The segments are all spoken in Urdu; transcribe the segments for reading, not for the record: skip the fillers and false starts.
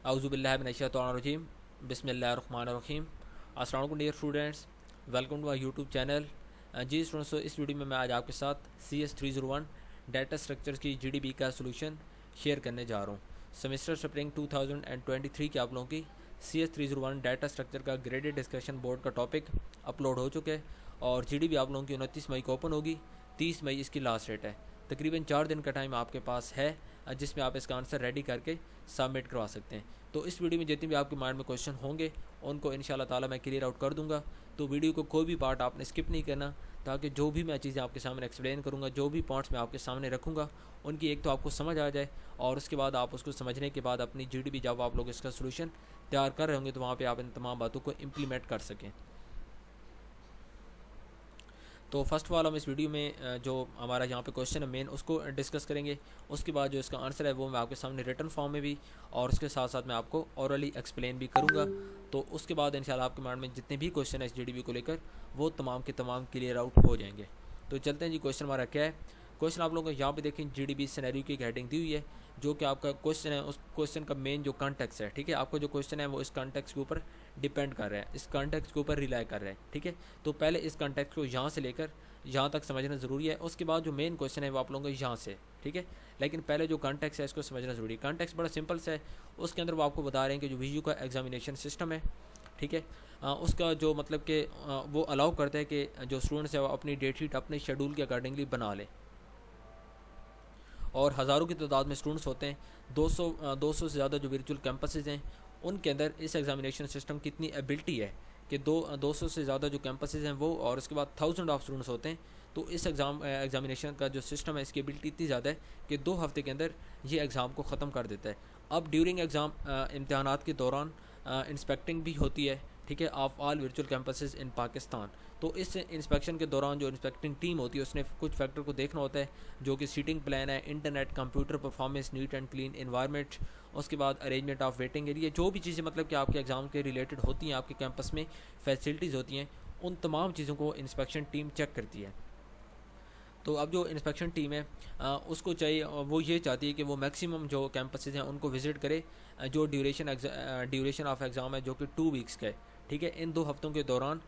اعوذ باللہ من الشیطان الرجیم بسم اللہ الرحمن الرحیم۔ السلام علیکم dear students, welcome to my YouTube channel. جی اسٹوڈنٹس، اس ویڈیو میں آج آپ کے ساتھ CS301 ڈیٹا اسٹرکچرز کی GDB کا سولوشن شیئر کرنے جا رہا ہوں۔ سیمسٹر سپرنگ 2023 کے آپ لوگوں کی CS301 ڈیٹا اسٹرکچر کا گریڈڈ ڈسکشن بورڈ کا ٹاپک اپلوڈ ہو چکے اور GDB آپ لوگوں کی 29 مئی کو اوپن ہوگی، 30 مئی اس کی لاسٹ ڈیٹ ہے۔ تقریباً 4 دن کا ٹائم آپ کے پاس ہے جس میں آپ اس کا آنسر ریڈی کر کے سبمٹ کروا سکتے ہیں۔ تو اس ویڈیو میں جتنے بھی آپ کے مائنڈ میں کوشچن ہوں گے ان کو انشاءاللہ تعالی میں کلیئر آؤٹ کر دوں گا۔ تو ویڈیو کو کوئی بھی پارٹ آپ نے اسکپ نہیں کرنا، تاکہ جو بھی میں چیزیں آپ کے سامنے ایکسپلین کروں گا، جو بھی پوائنٹس میں آپ کے سامنے رکھوں گا، ان کی ایک تو آپ کو سمجھ آ جائے، اور اس کے بعد آپ اس کو سمجھنے کے بعد اپنی GDB جب آپ لوگ اس کا سولوشن تیار کر رہے ہوں گے تو وہاں پہ آپ ان تمام باتوں کو امپلیمنٹ کر سکیں۔ تو فرسٹ آف آل ہم اس ویڈیو میں جو ہمارا یہاں پہ کوشچن ہے مین، اس کو ڈسکس کریں گے۔ اس کے بعد جو اس کا آنسر ہے وہ میں آپ کے سامنے ریٹن فارم میں بھی اور اس کے ساتھ ساتھ میں آپ کو اورلی ایکسپلین بھی کروں گا۔ تو اس کے بعد انشاءاللہ آپ کے مائنڈ میں جتنے بھی کوشچن ہیں اس GDB کو لے کر وہ تمام کے تمام کلیئر آؤٹ ہو جائیں گے۔ تو چلتے ہیں جی، کوشچن ہمارا کیا ہے۔ کوشچن آپ لوگوں کو یہاں پہ دیکھیں GDB سینیریو کی ایک ہیڈنگ دی ہوئی ہے، جو کہ آپ کا کوشچن ہے، اس کوشچن کا مین جو کانٹیکس ہے، ٹھیک ہے، آپ کا جو کوشچن ہے وہ اس کانٹیکس کے اوپر ڈیپینڈ کر رہا ہے، اس کانٹیکس کے اوپر ریلائی کر رہا ہے، ٹھیک ہے۔ تو پہلے اس کانٹیکس کو یہاں سے لے کر یہاں تک سمجھنا ضروری ہے، اس کے بعد جو مین کوشچن ہے وہ آپ لوگوں کو یہاں سے، ٹھیک ہے۔ لیکن پہلے جو کانٹیکس ہے اس کو سمجھنا ضروری ہے۔ کانٹیکس بڑا سمپل سے ہے، اس کے اندر وہ آپ کو بتا رہے ہیں کہ جو VU کا ایگزامینیشن سسٹم ہے، ٹھیک ہے، اس کا جو مطلب کہ وہ الاؤ کرتا ہے کہ جو اسٹوڈنٹس ہے وہ اپنی ڈیٹ شیٹ اپنے شیڈول کے اکارڈنگلی بنا لیں، اور ہزاروں کی تعداد میں اسٹوڈنٹس ہوتے ہیں۔ 200 سے زیادہ جو ورچوئل کیمپسز ہیں ان کے اندر اس ایگزامینیشن سسٹم کی اتنی ایبلٹی ہے کہ 200 سے زیادہ جو کیمپسز ہیں وہ، اور اس کے بعد 1000 آف اسٹوڈنٹس ہوتے ہیں۔ تو اس ایگزامینیشن کا جو سسٹم ہے اس کی ایبلٹی اتنی زیادہ ہے کہ 2 ہفتے کے اندر یہ ایگزام کو ختم کر دیتا ہے۔ اب ڈیورنگ ایگزام امتحانات کے دوران انسپیکٹنگ بھی ہوتی ہے، ٹھیک ہے، آف آل ورچوئل کیمپسز ان پاکستان۔ تو اس انسپیکشن کے دوران جو انسپیکٹنگ ٹیم ہوتی ہے اس نے کچھ فیکٹر کو دیکھنا ہوتا ہے، جو کہ سیٹنگ پلان ہے، internet, computer performance, net and clean environment, اس کے بعد ارینجمنٹ آف ویٹنگ ایریا، جو بھی چیزیں مطلب کہ آپ کے ایگزام کے ریلیٹڈ ہوتی ہیں، آپ کے کیمپس میں فیسلٹیز ہوتی ہیں، ان تمام چیزوں کو انسپیکشن ٹیم چیک کرتی ہے۔ تو اب جو انسپیکشن ٹیم ہے اس کو چاہیے، وہ یہ چاہتی ہے کہ وہ میکسیمم جو کیمپسز ہیں ان کو وزٹ کرے، جو ڈیوریشن آف ایگزام ہے جو کہ 2 ویکس کا ہے، ٹھیک ہے، ان 2 ہفتوں کے دوران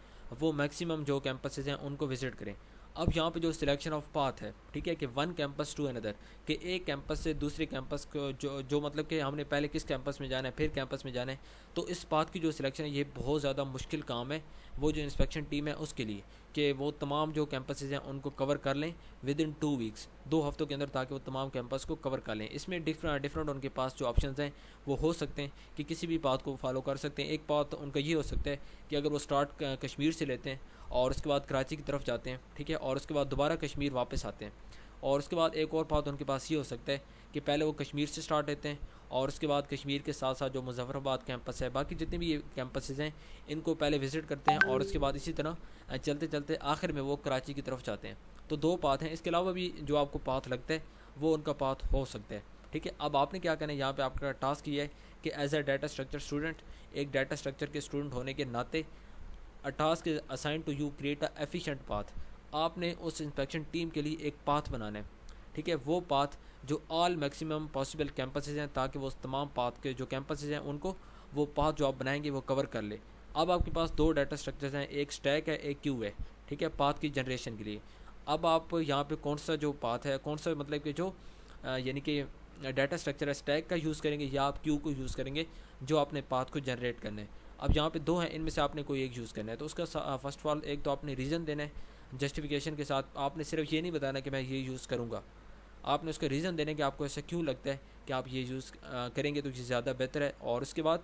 وہ میکسیمم جو کیمپسز ہیں ان کو وزٹ کریں۔ اب یہاں پہ جو سلیکشن آف پاتھ ہے، ٹھیک ہے، کہ ون کیمپس ٹو اندر، کہ ایک کیمپس سے دوسرے کیمپس کو جو مطلب کہ ہم نے پہلے کس کیمپس میں جانا ہے پھر کیمپس میں جانا ہے، تو اس پاتھ کی جو سلیکشن ہے یہ بہت زیادہ مشکل کام ہے وہ جو انسپیکشن ٹیم ہے اس کے لیے، کہ وہ تمام جو کیمپسز ہیں ان کو کور کر لیں ود ان 2 ویکس، 2 ہفتوں کے اندر، تاکہ وہ تمام کیمپس کو کور کر لیں۔ اس میں ڈفرینٹ ان کے پاس جو آپشنز ہیں وہ ہو سکتے ہیں کہ کسی بھی پاتھ کو فالو کر سکتے ہیں۔ ایک پاتھ ان کا یہ ہو سکتا ہے کہ اگر وہ سٹارٹ کشمیر سے لیتے ہیں اور اس کے بعد کراچی کی طرف جاتے ہیں، ٹھیک ہے، اور اس کے بعد دوبارہ کشمیر واپس آتے ہیں، اور اس کے بعد ایک اور پاتھ ان کے پاس یہ ہو سکتا ہے کہ پہلے وہ کشمیر سے سٹارٹ لیتے ہیں اور اس کے بعد کشمیر کے ساتھ ساتھ جو مظفر آباد کیمپس ہے، باقی جتنے بھی یہ کیمپسز ہیں ان کو پہلے وزٹ کرتے ہیں، اور اس کے بعد اسی طرح چلتے چلتے آخر میں وہ کراچی کی طرف جاتے ہیں۔ تو 2 پاتھ ہیں، اس کے علاوہ بھی جو آپ کو پاتھ لگتا ہے وہ ان کا پاتھ ہو سکتا ہے، ٹھیک ہے۔ اب آپ نے کیا کرنا ہے، یہاں پہ آپ کا ٹاسک یہ ہے کہ as a data structure student, ایک ڈیٹا اسٹرکچر کے اسٹوڈنٹ ہونے کے ناطے a task is assigned to you, create a efficient path۔ آپ نے اس انسپیکشن ٹیم کے لیے ایک پاتھ بنانا ہے، ٹھیک ہے، وہ پاتھ جو آل میکسیمم پاسبل کیمپسز ہیں، تاکہ وہ تمام پاتھ کے جو کیمپسز ہیں ان کو وہ پاتھ جو آپ بنائیں گے وہ کور کر لے۔ اب آپ کے پاس 2 ڈیٹا اسٹرکچرز ہیں، ایک اسٹیک ہے ایک کیو ہے، ٹھیک ہے، پاتھ کی جنریشن کے لیے۔ اب آپ یہاں پہ کون سا جو پاتھ ہے، کون سا مطلب کہ جو یعنی کہ ڈیٹا اسٹرکچر ہے، اسٹیک کا یوز کریں گے یا آپ کیو کو یوز کریں گے جو آپ نے پاتھ کو جنریٹ کرنا ہے۔ اب یہاں پہ 2 ہیں، ان میں سے آپ نے کوئی ایک یوز کرنا ہے۔ تو اس کا فرسٹ آف آل ایک تو آپ نے ریزن دینا ہے جسٹیفیکیشن کے ساتھ، آپ نے صرف یہ نہیں بتانا کہ میں یہ یوز کروں گا، آپ نے اس کا ریزن دینا کہ آپ کو ایسا کیوں لگتا ہے کہ آپ یہ یوز کریں گے تو یہ زیادہ بہتر ہے۔ اور اس کے بعد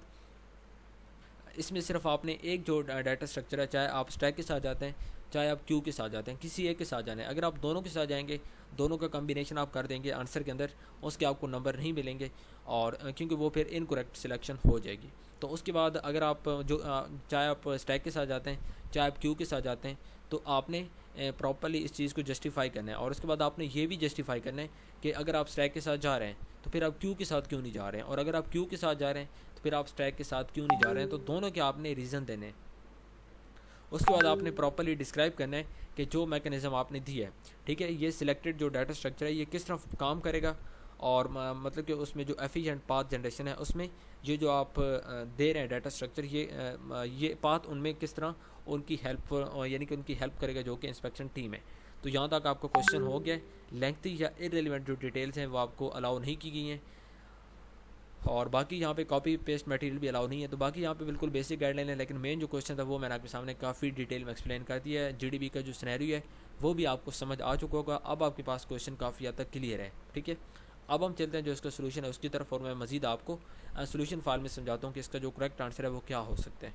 اس میں صرف آپ نے ایک جو ڈیٹا اسٹرکچر ہے، چاہے آپ اسٹیک کے ساتھ جاتے ہیں چاہے آپ کیو کے ساتھ جاتے ہیں، کسی ایک کے ساتھ جانا ہے۔ اگر آپ دونوں کے ساتھ جائیں گے، دونوں کا کمبینیشن آپ کر دیں گے آنسر کے اندر، اس کے آپ کو نمبر نہیں ملیں گے، اور کیونکہ وہ پھر انکریکٹ سلیکشن ہو جائے گی۔ تو اس کے بعد اگر آپ جو چاہے آپ اسٹیک کے ساتھ جاتے ہیں چاہے آپ کیو کے ساتھ جاتے ہیں، تو آپ نے پراپرلی اس چیز کو جسٹیفائی کرنا ہے، اور اس کے بعد آپ نے یہ بھی جسٹیفائی کرنا ہے کہ اگر آپ اسٹیک کے ساتھ جا رہے ہیں تو پھر آپ کیو کے ساتھ کیوں نہیں جا رہے ہیں، اور اگر آپ کیو کے ساتھ جا رہے ہیں تو پھر آپ اسٹیک کے ساتھ کیوں نہیں جا رہے ہیں۔ تو دونوں کے آپ نے ریزن دینے ہیں۔ اس کے بعد آپ نے پراپرلی ڈسکرائب کرنا ہے کہ جو میکانزم آپ نے دی ہے، ٹھیک ہے، یہ سلیکٹڈ جو ڈیٹا اسٹرکچر ہے یہ کس طرح کام کرے گا، اور مطلب کہ اس میں جو ایفیشینٹ پاتھ جنریشن ہے اس میں یہ جو آپ دے رہے ہیں ڈیٹا اسٹرکچر، یہ پاتھ ان میں کس طرح ان کی ہیلپ یعنی کہ ان کی ہیلپ کرے گا جو کہ انسپیکشن ٹیم ہے. تو یہاں تک آپ کو کوشچن ہو گیا. لینتھی یا ارریلیونٹ جو ڈیٹیلز ہیں وہ آپ کو الاؤ نہیں کی گئی ہیں، اور باقی یہاں پہ کاپی پیسٹ میٹیریل بھی الاؤ نہیں ہے. تو باقی یہاں پہ بالکل بیسک گائیڈ لائن ہے، لیکن مین جو کوشچن تھا وہ میں نے آپ کے سامنے کافی ڈیٹیل میں ایکسپلین کر دیا ہے. جی ڈی بی کا جو سینیریو ہے وہ بھی آپ کو سمجھ آ چکا ہوگا. اب آپ کے پاس کوشچن کافی حد تک کلیئر ہے. ٹھیک ہے، اب ہم چلتے ہیں جو اس کا سولوشن ہے اس کی طرف، اور میں مزید آپ کو سولوشن فائل میں سمجھاتا ہوں کہ اس کا جو کریکٹ آنسر ہے وہ کیا ہو سکتا ہے.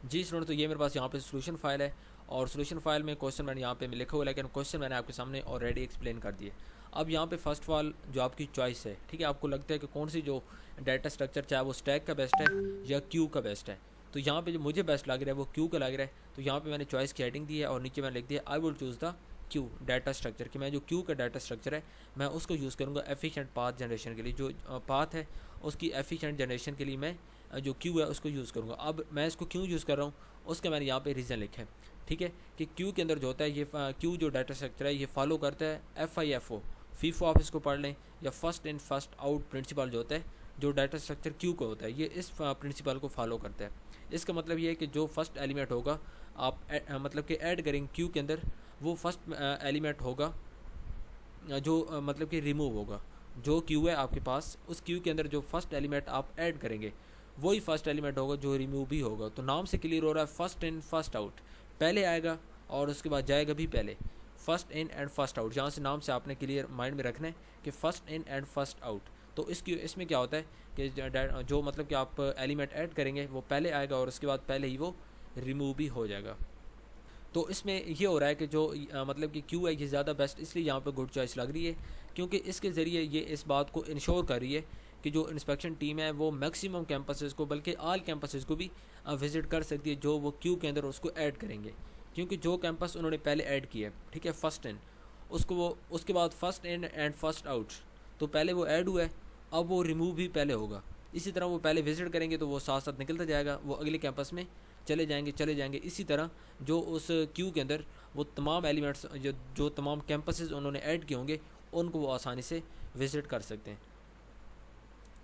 جی اسٹوڈنٹ، تو یہ میرے پاس یہاں پہ سولوشن فائل ہے، اور سولوشن فائل میں کوشچن میں نے یہاں پہ لکھا ہوا ہے، لیکن کوشچن میں نے آپ کے سامنے آلریڈی ایکسپلین کر دیے. اب یہاں پہ فرسٹ آف آل جو آپ کی چوائس ہے، ٹھیک ہے، آپ کو لگتا ہے کہ کون سی جو ڈیٹا اسٹرکچر چاہے وہ اسٹیک کا بیسٹ ہے یا کیو کا بیسٹ ہے. تو یہاں پہ جو مجھے بیسٹ لگ رہا ہے وہ کیو کا لگ رہا ہے. تو یہاں پہ میں نے چوائس کی ہیڈنگ دی ہے اور نیچے میں نے لکھ دیا I will choose the queue data structure, کہ میں جو کیو کا ڈیٹا اسٹرکچر ہے میں اس کو یوز کروں گا ایفیشینٹ پاتھ جنریشن کے لیے. جو پاتھ ہے اس کی ایفیشینٹ جنریشن کے لیے میں جو کیو ہے اس کو یوز کروں گا. اب میں اس کو کیوں یوز کر رہا ہوں اس کا میں نے یہاں پہ ریزن لکھا ہے. ٹھیک ہے، کہ کیو کے اندر جو ہوتا ہے یہ کیو جو ڈیٹا اسٹرکچر ہے یہ فالو کرتا ہے F I F O, FIFO آپ اس کو پڑھ لیں، یا first in first out principle جو ہوتا ہے جو ڈیٹا اسٹرکچر کیو کا ہوتا ہے یہ اس پرنسپل کو فالو کرتا ہے. اس کا مطلب یہ ہے کہ جو فرسٹ ایلیمنٹ ہوگا آپ مطلب کہ ایڈ کریں کیو کے اندر، وہ فرسٹ ایلیمنٹ ہوگا جو مطلب کہ ریموو ہوگا. جو کیو ہے آپ کے پاس اس کیو کے اندر جو فرسٹ ایلیمنٹ آپ ایڈ کریں گے وہی فرسٹ ایلیمنٹ ہوگا جو ریموو بھی ہوگا. تو نام سے کلیئر ہو رہا ہے فرسٹ ان فرسٹ آؤٹ، پہلے آئے گا اور اس کے بعد جائے گا بھی پہلے. First in and first out, جہاں سے نام سے آپ نے کلیئر مائنڈ میں رکھنا ہے کہ first in and first out. تو اس میں کیا ہوتا ہے کہ جو مطلب کہ آپ ایلیمنٹ ایڈ کریں گے وہ پہلے آئے گا اور اس کے بعد پہلے ہی وہ ریموو بھی ہو جائے گا. تو اس میں یہ ہو رہا ہے کہ جو مطلب کہ کیو ہے یہ زیادہ بیسٹ اس لیے یہاں پہ گڈ چوائس لگ رہی ہے، کیونکہ اس کے ذریعے یہ اس بات کو انشور کر رہی ہے کہ جو انسپیکشن ٹیم ہے وہ میکسیمم کیمپسز کو بلکہ آل کیمپسز کو بھی وزٹ کر سکتی ہے جو وہ کیو کے اندر اس کو ایڈ کریں گے. کیونکہ جو کیمپس انہوں نے پہلے ایڈ کیا ہے، ٹھیک ہے، فرسٹ ان، اس کے بعد first in and first out, تو پہلے وہ ایڈ ہوا ہے، اب وہ ریموو بھی پہلے ہوگا. اسی طرح وہ پہلے وزٹ کریں گے تو وہ ساتھ ساتھ نکلتا جائے گا، وہ اگلے کیمپس میں چلے جائیں گے. اسی طرح جو اس کیو کے اندر وہ تمام ایلیمنٹس جو تمام کیمپسز انہوں نے ایڈ کیے ہوں گے ان کو وہ آسانی سے وزٹ کر سکتے ہیں.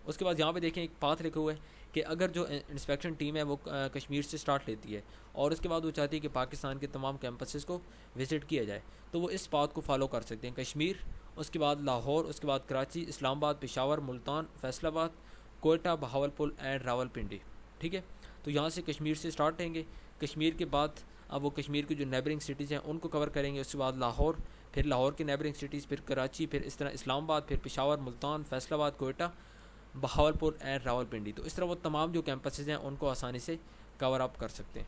اس کے بعد یہاں پہ دیکھیں ایک پاتھ لکھا ہوا ہے کہ اگر جو انسپیکشن ٹیم ہے وہ کشمیر سے سٹارٹ لیتی ہے اور اس کے بعد وہ چاہتی ہے کہ پاکستان کے تمام کیمپسز کو وزٹ کیا جائے تو وہ اس پاتھ کو فالو کر سکتے ہیں. کشمیر، اس کے بعد لاہور، اس کے بعد کراچی، اسلام آباد، پشاور، ملتان، فیصل آباد، کوئٹہ، بہاولپور اینڈ راولپنڈی. ٹھیک ہے، تو یہاں سے کشمیر سے سٹارٹ لیں گے. کشمیر کے بعد اب وہ کشمیر کی جو نیبرنگ سٹیز ہیں ان کو کور کریں گے. اس کے بعد لاہور، پھر لاہور کی نیبرنگ سٹیز، پھر کراچی، پھر اس طرح اسلام آباد، پھر پشاور، ملتان، فیصل آباد، کوئٹہ، بہاولپور اینڈ راولپنڈی. تو اس طرح وہ تمام جو کیمپسز ہیں ان کو آسانی سے کور اپ کر سکتے ہیں.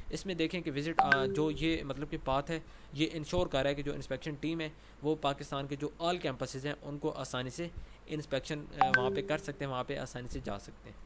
اس میں دیکھیں کہ وزٹ جو یہ مطلب کہ پاتھ ہے یہ انشور کر رہا ہے کہ جو انسپیکشن ٹیم ہے وہ پاکستان کے جو آل کیمپسز ہیں ان کو آسانی سے انسپیکشن وہاں پہ کر سکتے ہیں، وہاں پہ آسانی سے جا سکتے ہیں.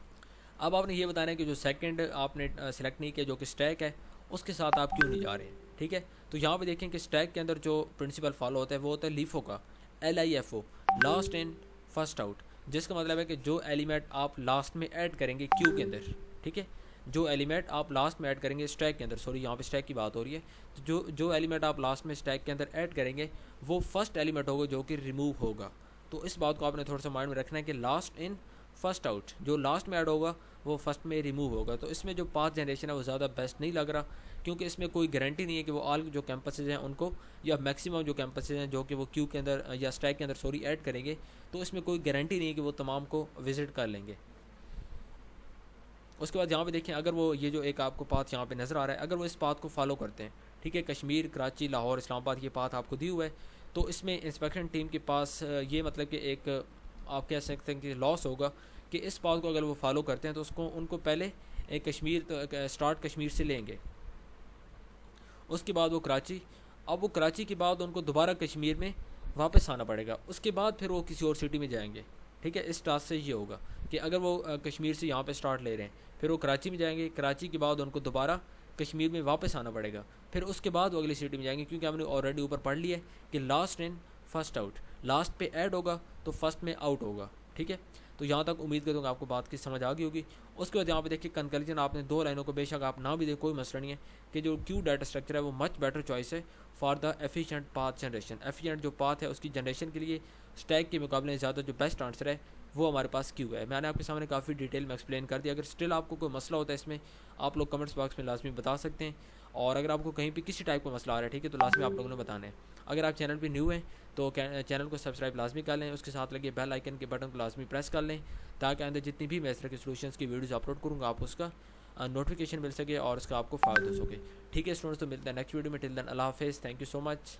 اب آپ نے یہ بتانا ہے کہ جو سیکنڈ آپ نے سلیکٹ نہیں کیا جو کہ اسٹیک ہے اس کے ساتھ آپ کیوں نہیں جا رہے ہیں. ٹھیک ہے، تو یہاں پہ دیکھیں کہ اسٹیک کے اندر جو پرنسپل فالو ہوتا ہے وہ ہوتا ہے لیفو کا، LIFO، لاسٹ ان فرسٹ آؤٹ، جس کا مطلب ہے کہ جو ایلیمنٹ آپ لاسٹ میں ایڈ کریں گے کیو کے اندر، ٹھیک ہے، جو ایلیمنٹ آپ لاسٹ میں ایڈ کریں گے اسٹیک کے اندر، سوری یہاں پہ اسٹیک کی بات ہو رہی ہے، تو جو ایلیمنٹ آپ لاسٹ میں اسٹیک کے اندر ایڈ کریں گے وہ فرسٹ ایلیمنٹ ہوگا جو کہ ریموو ہوگا. تو اس بات کو آپ نے تھوڑا سا مائنڈ میں رکھنا ہے کہ لاسٹ ان فرسٹ آؤٹ، جو لاسٹ میں ایڈ ہوگا وہ فرسٹ میں ریموو ہوگا. تو اس میں جو پاتھ جنریشن ہے وہ زیادہ بیسٹ نہیں لگ رہا، کیونکہ اس میں کوئی گارنٹی نہیں ہے کہ وہ آل جو کیمپسز ہیں ان کو یا میکسیمم جو کیمپسز ہیں جو کہ وہ کیو کے اندر یا اسٹیک کے اندر ایڈ کریں گے تو اس میں کوئی گارنٹی نہیں ہے کہ وہ تمام کو وزٹ کر لیں گے. اس کے بعد یہاں پہ دیکھیں اگر وہ یہ جو ایک آپ کو پاتھ یہاں پہ نظر آ رہا ہے اگر وہ اس پاتھ کو فالو کرتے ہیں، ٹھیک ہے، کشمیر، کراچی، لاہور، اسلام آباد، یہ پاتھ آپ کو دی ہوا ہے، تو اس میں انسپیکشن ٹیم کے پاس یہ مطلب کہ ایک آپ کہہ سکتے ہیں کہ لاس ہوگا کہ اس پاتھ کو اگر وہ فالو کرتے ہیں تو ان کو پہلے کشمیر اسٹارٹ کشمیر سے لیں گے، اس کے بعد وہ کراچی، اب وہ کراچی کے بعد ان کو دوبارہ کشمیر میں واپس آنا پڑے گا، اس کے بعد پھر وہ کسی اور سٹی میں جائیں گے. ٹھیک ہے، اس ٹاسک سے یہ ہوگا کہ اگر وہ کشمیر سے یہاں پہ سٹارٹ لے رہے ہیں پھر وہ کراچی میں جائیں گے، کراچی کے بعد ان کو دوبارہ کشمیر میں واپس آنا پڑے گا، پھر اس کے بعد وہ اگلی سٹی میں جائیں گے، کیونکہ ہم نے آلریڈی اوپر پڑھ لیا ہے کہ لاسٹ ان فرسٹ آؤٹ، لاسٹ پہ ایڈ ہوگا تو فرسٹ میں آؤٹ ہوگا. ٹھیک ہے، تو یہاں تک امید کروں گا آپ کو بات کی سمجھ آ گئی ہوگی. اس کے بعد یہاں پہ دیکھیے کنکلوژن آپ نے 2 لائنوں کو بے شک آپ نہ بھی دیں کوئی مسئلہ نہیں ہے کہ جو کیو ڈیٹا اسٹرکچر ہے وہ مچ بیٹر چوائس ہے for the efficient path generation. Efficient جو پاتھ ہے اس کی جنریشن کے لیے اسٹیک کے مقابلے زیادہ جو بیسٹ آنسر ہے وہ ہمارے پاس کیوں ہے. میں نے آپ کے سامنے کافی ڈیٹیل میں ایکسپلین کر دیا. اگر اسٹل آپ کو کوئی مسئلہ ہوتا ہے اس میں, آپ لوگ کمنٹس باکس میں لازمی بتا سکتے ہیں, اور اگر آپ کو کہیں پہ کسی ٹائپ کا مسئلہ آ رہا ہے ٹھیک ہے, تو لازمی آپ لوگوں نے بتانا ہے. اگر آپ چینل پہ نیو ہیں تو چینل کو سبسکرائب لازمی کر لیں, اس کے ساتھ لگے بیل آئکن کے بٹن کو لازمی پریس کر لیں, تاکہ آئندہ جتنی بھی میں اس طرح کی سولوشنس کی ویڈیوز اپلوڈ کروں گا آپ اس کا نوٹیفیکیشن مل سکے اور اس کا آپ کو فائدہ ہو سکے. ٹھیک ہے اسٹوڈنٹس, تو ملتے ہیں نیکسٹ ویڈیو میں. ٹل دین اللہ حافظ, تھینک یو سو مچ.